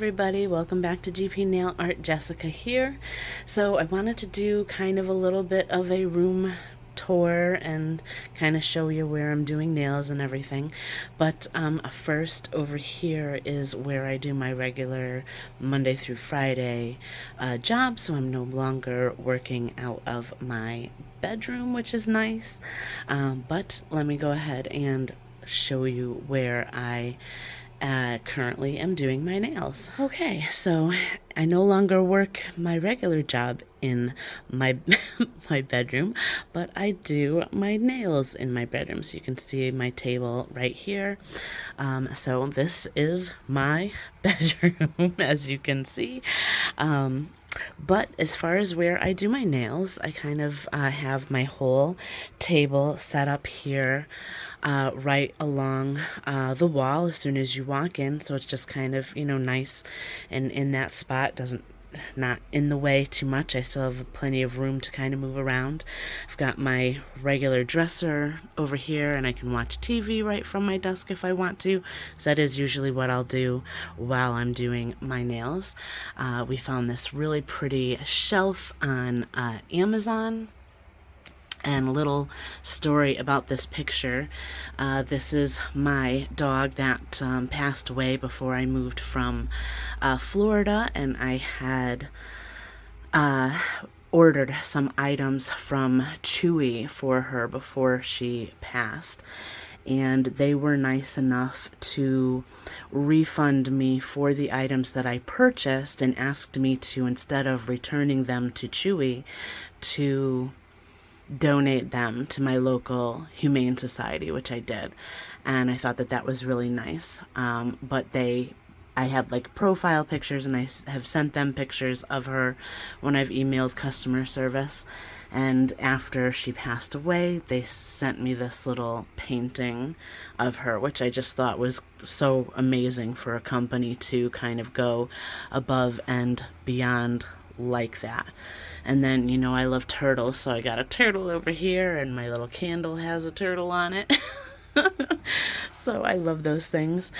everybody, welcome back to GP Nail Art. Jessica here. So I wanted to do kind of a little bit of a room tour and kind of show you where I'm doing nails and everything. But first, over here is where I do my regular Monday through Friday job, so I'm no longer working out of my bedroom, which is nice. But let me go ahead and show you where I currently am doing my nails. Okay, so I no longer work my regular job in my my bedroom, but I do my nails in my bedroom. So you can see my table right here. So this is my bedroom, as you can see. But as far as where I do my nails, I kind of have my whole table set up here right along the wall as soon as you walk in. So it's just kind of, nice and in that spot, not in the way too much. I still have plenty of room to kind of move around. I've got my regular dresser over here, and I can watch TV right from my desk if I want to. So that is usually what I'll do while I'm doing my nails. We found this really pretty shelf on Amazon. And a little story about this picture. This is my dog that passed away before I moved from Florida, and I had ordered some items from Chewy for her before she passed. And they were nice enough to refund me for the items that I purchased and asked me to, instead of returning them to Chewy, to donate them to my local humane society, which I did. And I thought that was really nice. But I have like profile pictures, and I have sent them pictures of her when I've emailed customer service. And after she passed away, they sent me this little painting of her, which I just thought was so amazing for a company to kind of go above and beyond like that. And then, I love turtles, so I got a turtle over here, and my little candle has a turtle on it. So I love those things.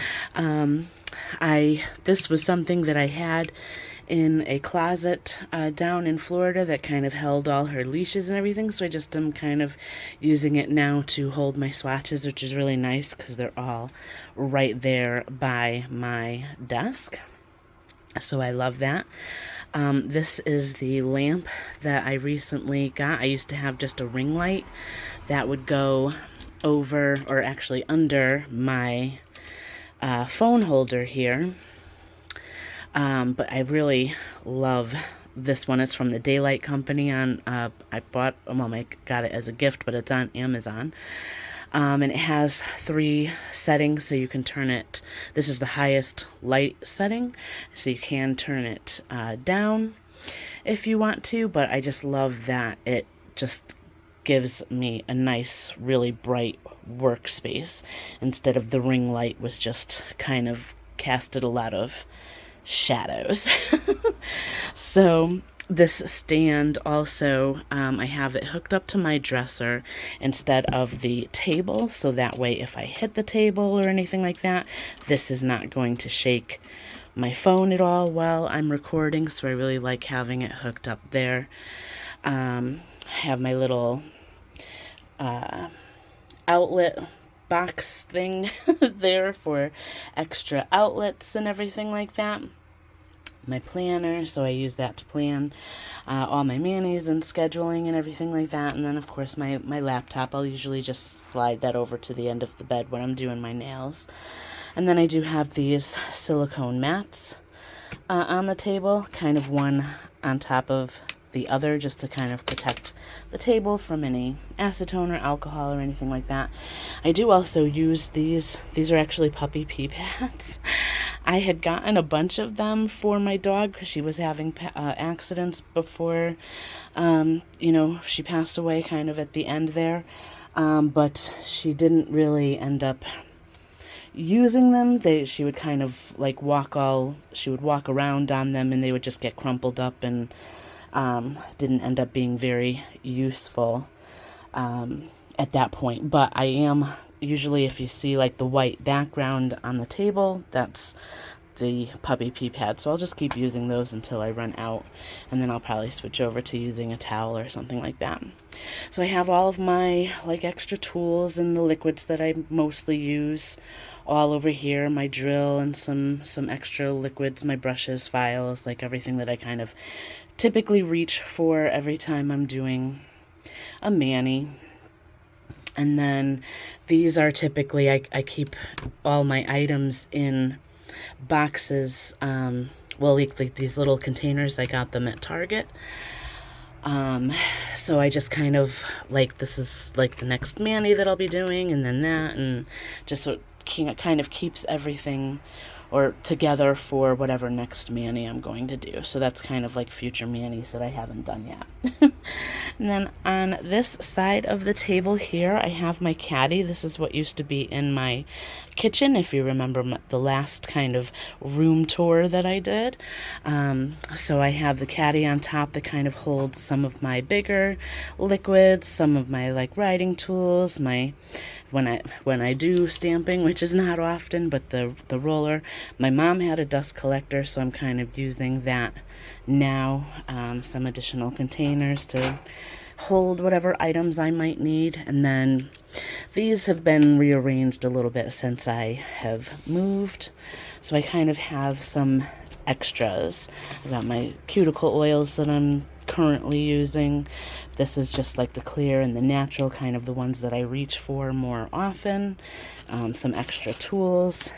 This was something that I had in a closet down in Florida that kind of held all her leashes and everything, so I just am kind of using it now to hold my swatches, which is really nice because they're all right there by my desk. So I love that. This is the lamp that I recently got. I used to have just a ring light that would go over, or actually under, my phone holder here. But I really love this one. It's from the Daylight Company. I got it as a gift, but it's on Amazon. And it has 3 settings, so you can turn it. This is the highest light setting, so you can turn it down if you want to, but I just love that it just gives me a nice, really bright workspace, instead of the ring light was just kind of casted a lot of shadows. So this stand also, I have it hooked up to my dresser instead of the table, so that way if I hit the table or anything like that, this is not going to shake my phone at all while I'm recording, so I really like having it hooked up there. I have my little outlet box thing there for extra outlets and everything like that. My planner, so I use that to plan all my manis and scheduling and everything like that. And then of course my laptop, I'll usually just slide that over to the end of the bed when I'm doing my nails. And then I do have these silicone mats on the table, kind of one on top of the other, just to kind of protect the table from any acetone or alcohol or anything like that. I do also use these are actually puppy pee pads. I had gotten a bunch of them for my dog because she was having accidents before she passed away kind of at the end there, but she didn't really end up using them. She would kind of like walk around on them, and they would just get crumpled up and didn't end up being very useful at that point. But I am usually, if you see like the white background on the table, that's the puppy pee pad, so I'll just keep using those until I run out, and then I'll probably switch over to using a towel or something like that. So I have all of my like extra tools and the liquids that I mostly use all over here, my drill and some extra liquids, my brushes, files, like everything that I kind of typically reach for every time I'm doing a mani. And then these are typically, I keep all my items in boxes, well, like these little containers. I got them at Target. So I just kind of, like, this is like the next mani that I'll be doing, and then that, and just so it kind of keeps everything or together for whatever next mani I'm going to do. So that's kind of like future manis that I haven't done yet. And then on this side of the table here, I have my caddy. This is what used to be in my kitchen, if you remember the last kind of room tour that I did. So I have the caddy on top that kind of holds some of my bigger liquids, some of my like writing tools, my when I do stamping, which is not often, but the roller. My mom had a dust collector, so I'm kind of using that now. Some additional containers to hold whatever items I might need. And then these have been rearranged a little bit since I have moved, so I kind of have some extras. I got my cuticle oils that I'm currently using. This is just like the clear and the natural, kind of the ones that I reach for more often. Some extra tools.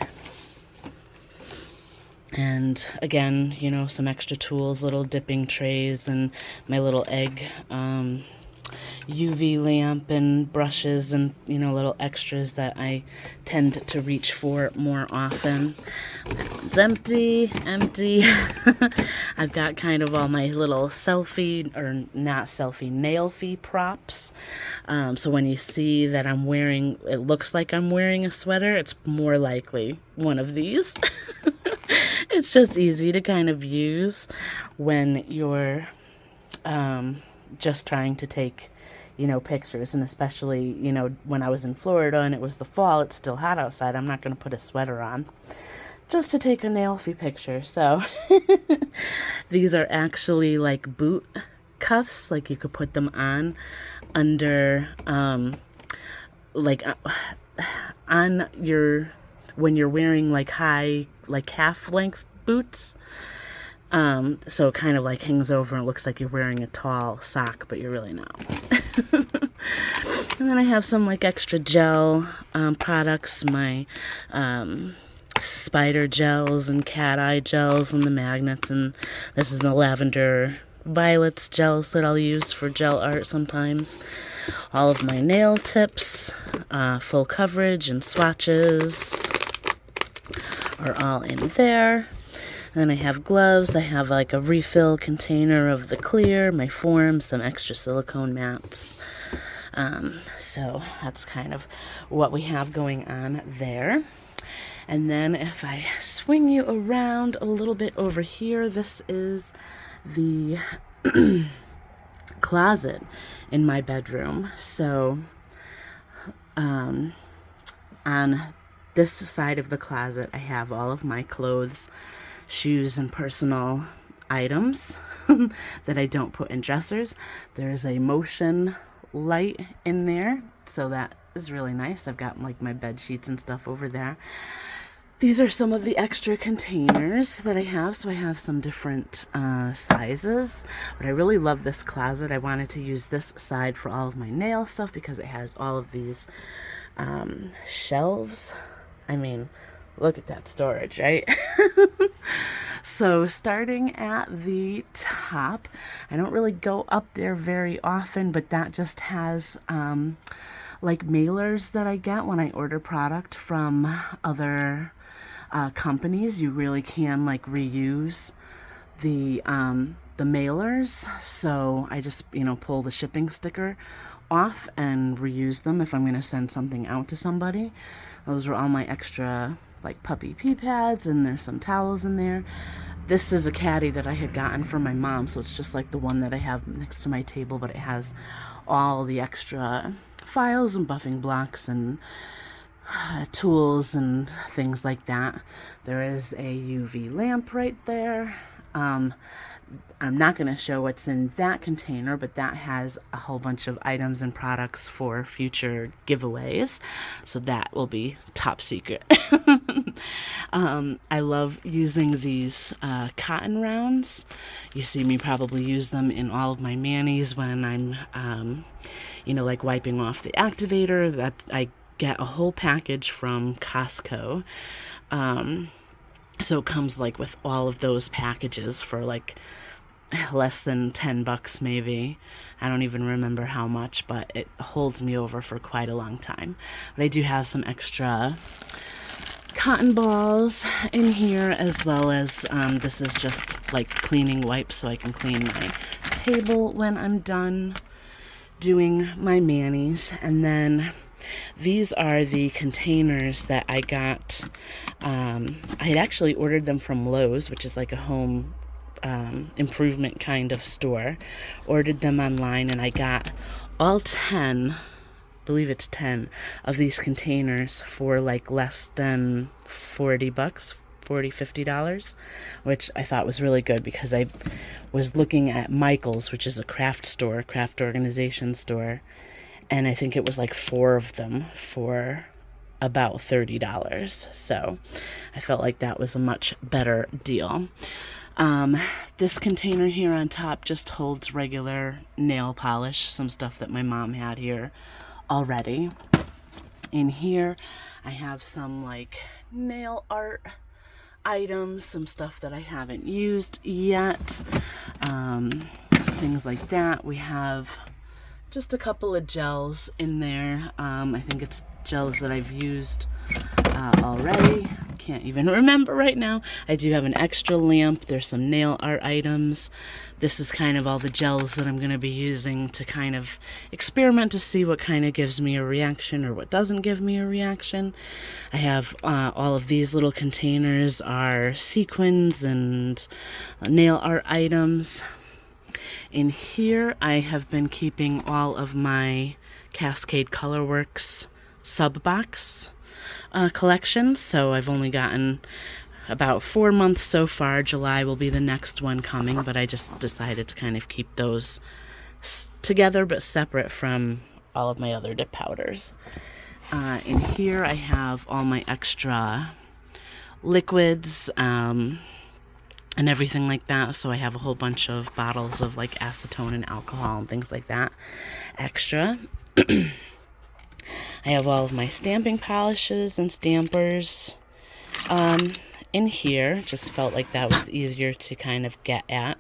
And again, you know, some extra tools, little dipping trays, and my little egg UV lamp and brushes, and, you know, little extras that I tend to reach for more often. That one's empty. I've got kind of all my little selfie, or not selfie, nail-fee props. So when you see that I'm wearing, it looks like I'm wearing a sweater, it's more likely one of these. It's just easy to kind of use when you're just trying to take, you know, pictures. And especially, you know, when I was in Florida and it was the fall, it's still hot outside, I'm not going to put a sweater on just to take a nail-fee picture. So these are actually like boot cuffs, like you could put them on under like on your, when you're wearing like high, like calf length boots. So it kind of like hangs over and looks like you're wearing a tall sock, but you're really not. And then I have some like extra gel products, my spider gels and cat eye gels and the magnets, and this is the lavender violets gels that I'll use for gel art sometimes. All of my nail tips, full coverage and swatches are all in there. Then I have gloves. I have like a refill container of the clear, my form, some extra silicone mats. So that's kind of what we have going on there. And then if I swing you around a little bit over here, this is the closet in my bedroom. So on this side of the closet, I have all of my clothes, shoes, and personal items that I don't put in dressers. There's a motion light in there, so that is really nice. I've got like my bed sheets and stuff over there. These are some of the extra containers that I have. So I have some different sizes, but I really love this closet. I wanted to use this side for all of my nail stuff because it has all of these shelves. I mean, look at that storage, right? So starting at the top, I don't really go up there very often, but that just has like mailers that I get when I order product from other companies. You really can like reuse the mailers. So I just, you know, pull the shipping sticker off and reuse them if I'm going to send something out to somebody. Those are all my extra like puppy pee pads, and there's some towels in there. This is a caddy that I had gotten from my mom, so it's just like the one that I have next to my table, but it has all the extra files and buffing blocks and tools and things like that. There is a UV lamp right there. I'm not going to show what's in that container, but that has a whole bunch of items and products for future giveaways. So that will be top secret. I love using these cotton rounds. You see me probably use them in all of my manis when I'm, like wiping off the activator. That I get a whole package from Costco. So it comes like with all of those packages for like less than $10 maybe. I don't even remember how much, but it holds me over for quite a long time. But I do have some extra cotton balls in here, as well as this is just like cleaning wipes so I can clean my table when I'm done doing my manis. And then these are the containers that I got. I had actually ordered them from Lowe's, which is like a home improvement kind of store. Ordered them online, and I got all 10, I believe it's 10 of these containers for like less than $40, $50, which I thought was really good because I was looking at Michael's, which is a craft organization store, and I think it was like 4 of them for about $30. So I felt like that was a much better deal. This container here on top just holds regular nail polish, some stuff that my mom had here already. In here, I have some like nail art items, some stuff that I haven't used yet, things like that. We have just a couple of gels in there. I think it's gels that I've used already. Can't even remember right now. I do have an extra lamp. There's some nail art items. This is kind of all the gels that I'm going to be using to kind of experiment to see what kind of gives me a reaction or what doesn't give me a reaction. I have all of these little containers are sequins and nail art items. In here, I have been keeping all of my Cascade Colorworks sub-box collections, so I've only gotten about 4 months so far. July will be the next one coming, but I just decided to kind of keep those together but separate from all of my other dip powders. In here, I have all my extra liquids, and everything like that. So I have a whole bunch of bottles of like acetone and alcohol and things like that extra. I have all of my stamping polishes and stampers in here. Just felt like that was easier to kind of get at.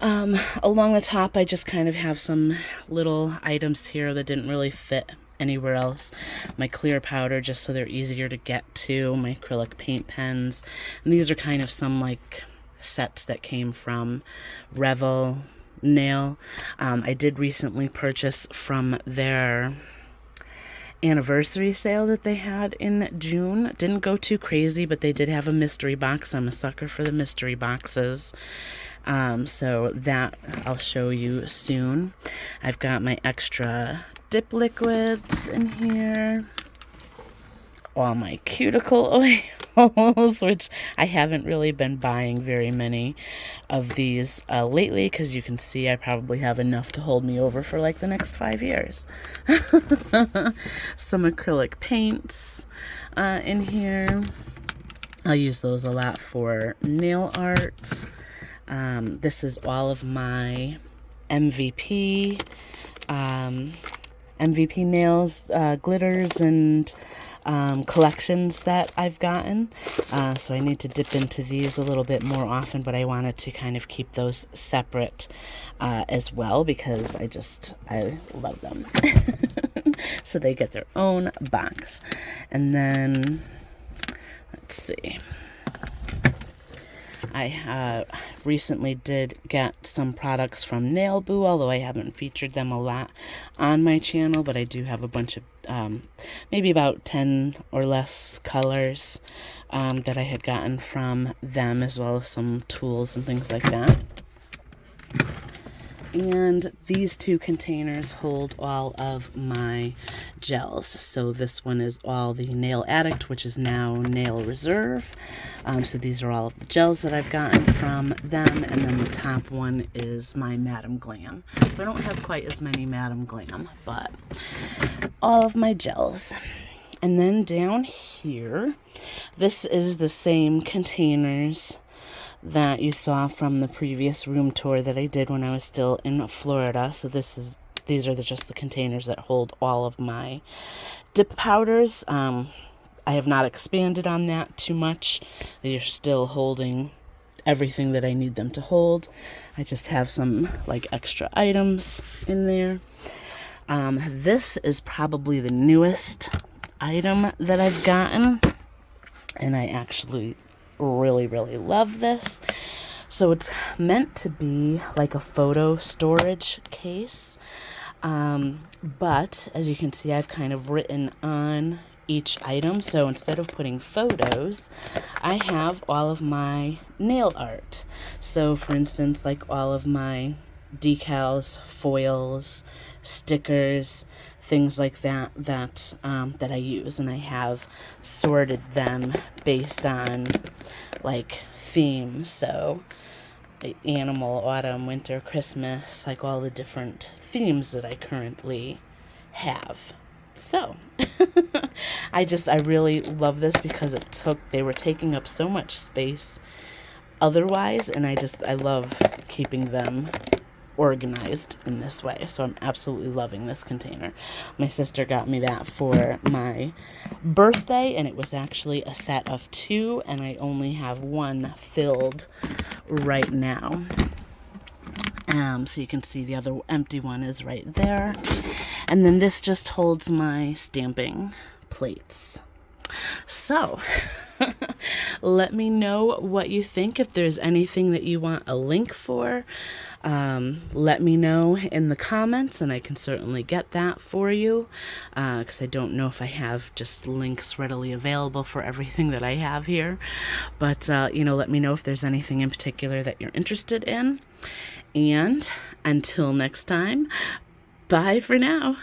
Along the top, I just kind of have some little items here that didn't really fit anywhere else. My clear powder, just so they're easier to get to. My acrylic paint pens. And these are kind of some like sets that came from Referral Nail. I did recently purchase from their anniversary sale that they had in June. Didn't go too crazy, but they did have a mystery box. I'm a sucker for the mystery boxes. So that I'll show you soon. I've got my extra dip liquids in here. All my cuticle oils, which I haven't really been buying very many of these lately, because you can see I probably have enough to hold me over for like the next 5 years. Some acrylic paints in here. I'll use those a lot for nail art. This is all of my MVP nails, glitters, and collections that I've gotten. So I need to dip into these a little bit more often, but I wanted to kind of keep those separate as well, because I love them. So they get their own box. And then, let's see. I recently did get some products from Nail Boo, although I haven't featured them a lot on my channel, but I do have a bunch of, maybe about 10 or less colors that I had gotten from them, as well as some tools and things like that. And these two containers hold all of my gels. So this one is all the Nail Addict, which is now Nail Reserve. So these are all of the gels that I've gotten from them. And then the top one is my Madam Glam. I don't have quite as many Madam Glam, but all of my gels. And then down here, this is the same containers that you saw from the previous room tour that I did when I was still in Florida. So these are just the containers that hold all of my dip powders. I have not expanded on that too much. They are still holding everything that I need them to hold. I just have some like extra items in there. This is probably the newest item that I've gotten, and I actually really love this. So it's meant to be like a photo storage case, but as you can see, I've kind of written on each item. So instead of putting photos, I have all of my nail art. So for instance, like all of my decals, foils, stickers, things like that that I use, and I have sorted them based on like themes. So animal, autumn, winter, Christmas, like all the different themes that I currently have. So I really love this because they were taking up so much space otherwise, and I love keeping them organized in this way. So I'm absolutely loving this container. My sister got me that for my birthday, and it was actually a set of 2, and I only have 1 filled right now. So you can see the other empty one is right there. And then this just holds my stamping plates. So let me know what you think. If there's anything that you want a link for, let me know in the comments, and I can certainly get that for you, because I don't know if I have just links readily available for everything that I have here. But let me know if there's anything in particular that you're interested in. And until next time, bye for now.